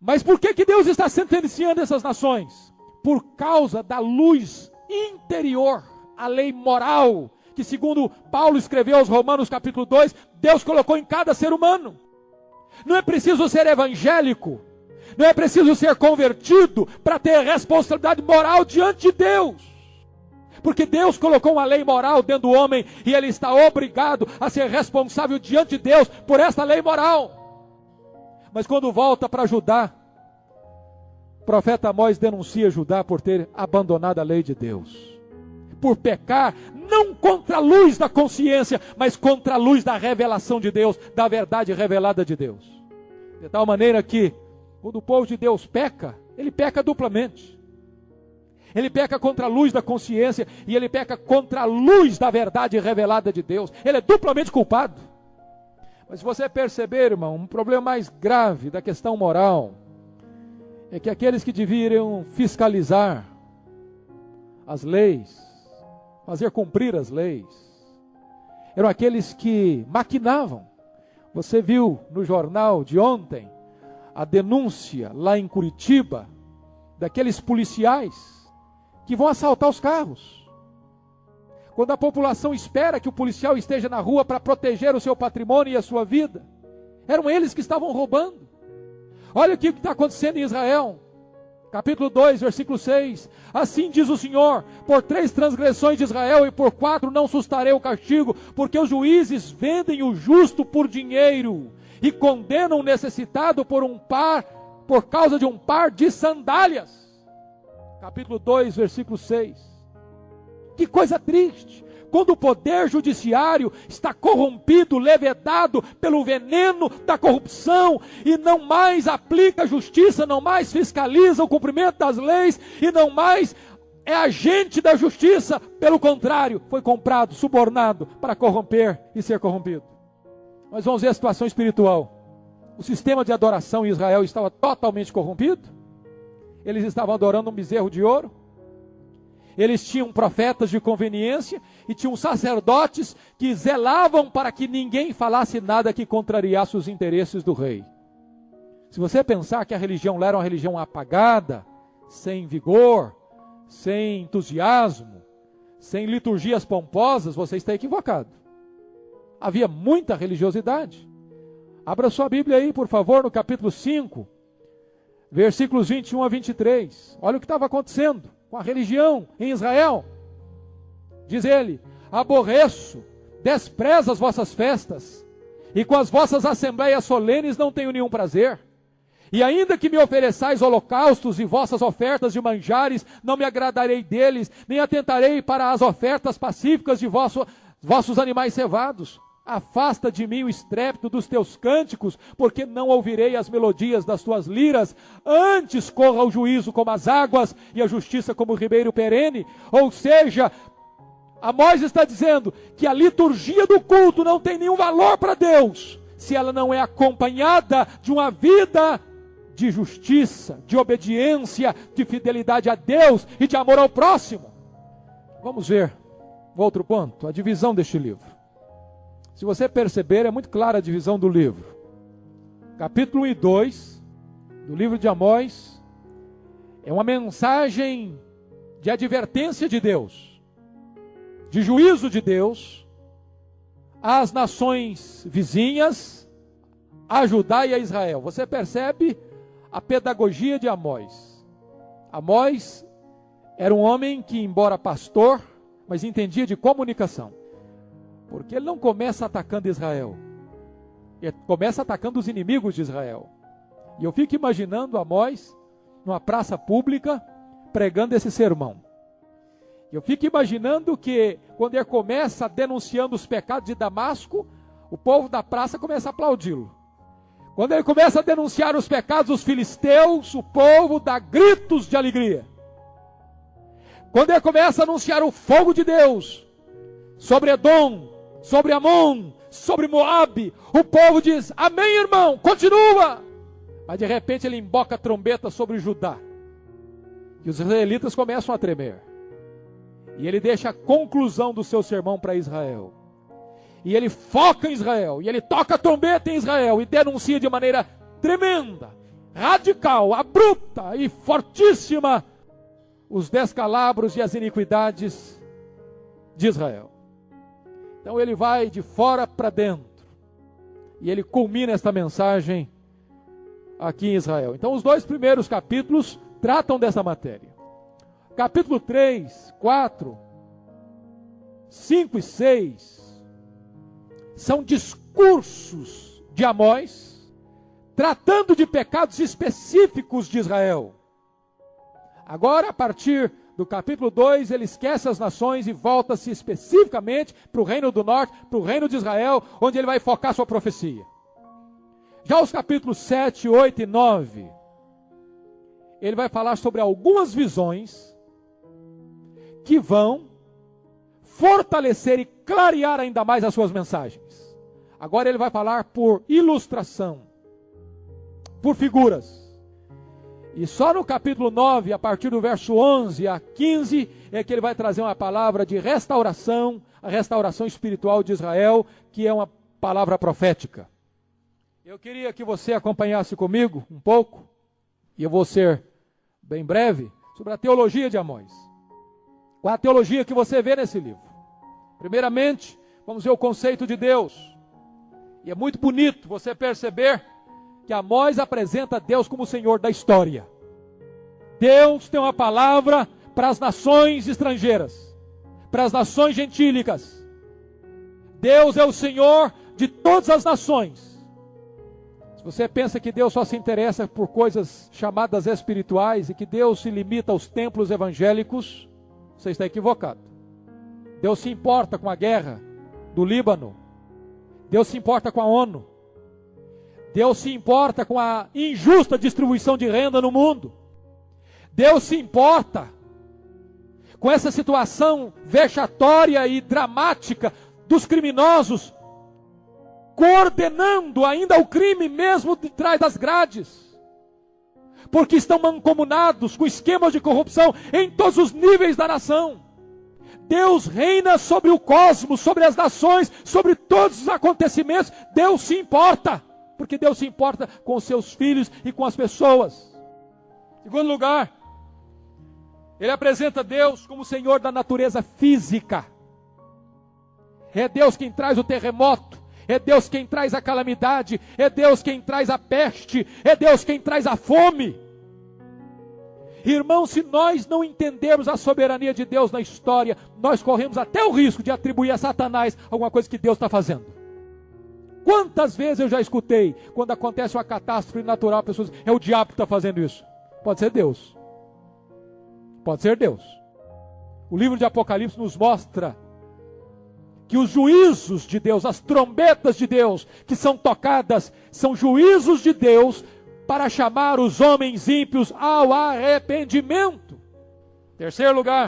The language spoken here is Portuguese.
Mas por que Deus está sentenciando essas nações? Por causa da luz interior, a lei moral, que segundo Paulo escreveu aos Romanos capítulo 2, Deus colocou em cada ser humano. Não é preciso ser evangélico, não é preciso ser convertido para ter responsabilidade moral diante de Deus. Porque Deus colocou uma lei moral dentro do homem e ele está obrigado a ser responsável diante de Deus por essa lei moral. Mas quando volta para Judá, o profeta Amós denuncia Judá por ter abandonado a lei de Deus. Por pecar, não contra a luz da consciência, mas contra a luz da revelação de Deus, da verdade revelada de Deus. De tal maneira que, quando o povo de Deus peca, ele peca duplamente. Ele peca contra a luz da consciência e ele peca contra a luz da verdade revelada de Deus. Ele é duplamente culpado. Mas se você perceber, irmão, um problema mais grave da questão moral é que aqueles que deveriam fiscalizar as leis, fazer cumprir as leis, eram aqueles que maquinavam. Você viu no jornal de ontem a denúncia lá em Curitiba daqueles policiais que vão assaltar os carros. Quando a população espera que o policial esteja na rua para proteger o seu patrimônio e a sua vida, eram eles que estavam roubando. Olha o que está acontecendo em Israel. Capítulo 2, versículo 6. Assim diz o Senhor: por 3 transgressões de Israel e por 4 não sustarei o castigo, porque os juízes vendem o justo por dinheiro e condenam o necessitado por causa de um par de sandálias. Capítulo 2, versículo 6. Que coisa triste, quando o poder judiciário está corrompido, levedado pelo veneno da corrupção, e não mais aplica a justiça, não mais fiscaliza o cumprimento das leis, e não mais é agente da justiça, pelo contrário, foi comprado, subornado para corromper e ser corrompido. Mas vamos ver a situação espiritual. O sistema de adoração em Israel estava totalmente corrompido. Eles estavam adorando um bezerro de ouro. Eles tinham profetas de conveniência e tinham sacerdotes que zelavam para que ninguém falasse nada que contrariasse os interesses do rei. Se você pensar que a religião lá era uma religião apagada, sem vigor, sem entusiasmo, sem liturgias pomposas, você está equivocado. Havia muita religiosidade. Abra sua Bíblia aí, por favor, no capítulo 5, versículos 21 a 23. Olha o que estava acontecendo com a religião em Israel. Diz ele: aborreço, desprezo as vossas festas, e com as vossas assembleias solenes não tenho nenhum prazer. E ainda que me ofereçais holocaustos e vossas ofertas de manjares, não me agradarei deles, nem atentarei para as ofertas pacíficas de vossos animais cevados. Afasta de mim o estrépito dos teus cânticos, porque não ouvirei as melodias das tuas liras. Antes corra o juízo como as águas e a justiça como o ribeiro perene. Ou seja, Amós está dizendo que a liturgia do culto não tem nenhum valor para Deus, se ela não é acompanhada de uma vida de justiça, de obediência, de fidelidade a Deus e de amor ao próximo. Vamos ver o outro ponto, a divisão deste livro. Se você perceber, é muito clara a divisão do livro. Capítulo 1 e 2 do livro de Amós é uma mensagem de advertência de Deus, de juízo de Deus às nações vizinhas, a Judá e a Israel. Você percebe a pedagogia de Amós. Amós era um homem que, embora pastor, mas entendia de comunicação. Porque ele não começa atacando Israel, ele começa atacando os inimigos de Israel. E eu fico imaginando Amós numa praça pública pregando esse sermão. Eu fico imaginando que quando ele começa denunciando os pecados de Damasco, o povo da praça começa a aplaudi-lo. Quando ele começa a denunciar os pecados dos filisteus, o povo dá gritos de alegria. Quando ele começa a anunciar o fogo de Deus sobre Edom, sobre Amon, sobre Moabe, o povo diz: amém, irmão, continua. Mas de repente ele emboca a trombeta sobre Judá, e os israelitas começam a tremer, e ele deixa a conclusão do seu sermão para Israel, e ele foca em Israel, e ele toca a trombeta em Israel, e denuncia de maneira tremenda radical, abrupta e fortíssima os descalabros e as iniquidades de Israel. Então ele vai de fora para dentro. E ele culmina esta mensagem aqui em Israel. Então os 2 primeiros capítulos tratam dessa matéria. Capítulo 3, 4, 5 e 6 são discursos de Amós, tratando de pecados específicos de Israel. Agora, a partir do capítulo 2, ele esquece as nações e volta-se especificamente para o reino do norte, para o reino de Israel, onde ele vai focar sua profecia. Já os capítulos 7, 8 e 9, ele vai falar sobre algumas visões que vão fortalecer e clarear ainda mais as suas mensagens. Agora ele vai falar por ilustração, por figuras. E só no capítulo 9, a partir do verso 11 a 15, é que ele vai trazer uma palavra de restauração, a restauração espiritual de Israel, que é uma palavra profética. Eu queria que você acompanhasse comigo um pouco, e eu vou ser bem breve, sobre a teologia de Amós. Qual é a teologia que você vê nesse livro? Primeiramente, vamos ver o conceito de Deus. E é muito bonito você perceber que Amós apresenta Deus como o Senhor da história. Deus tem uma palavra para as nações estrangeiras, para as nações gentílicas. Deus é o Senhor de todas as nações. Se você pensa que Deus só se interessa por coisas chamadas espirituais e que Deus se limita aos templos evangélicos, você está equivocado. Deus se importa com a guerra do Líbano. Deus se importa com a ONU. Deus se importa com a injusta distribuição de renda no mundo. Deus se importa com essa situação vexatória e dramática dos criminosos, coordenando ainda o crime mesmo de trás das grades, porque estão mancomunados com esquemas de corrupção em todos os níveis da nação. Deus reina sobre o cosmos, sobre as nações, sobre todos os acontecimentos. Deus se importa, porque Deus se importa com os seus filhos e com as pessoas. Em segundo lugar, ele apresenta Deus como o Senhor da natureza física. É Deus quem traz o terremoto, é Deus quem traz a calamidade, é Deus quem traz a peste, é Deus quem traz a fome. Irmãos, se nós não entendermos a soberania de Deus na história, nós corremos até o risco de atribuir a Satanás alguma coisa que Deus está fazendo. Quantas vezes eu já escutei, quando acontece uma catástrofe natural, pessoas dizem, é o diabo que está fazendo isso. Pode ser Deus. Pode ser Deus. O livro de Apocalipse nos mostra que os juízos de Deus, as trombetas de Deus que são tocadas, são juízos de Deus para chamar os homens ímpios ao arrependimento. Terceiro lugar,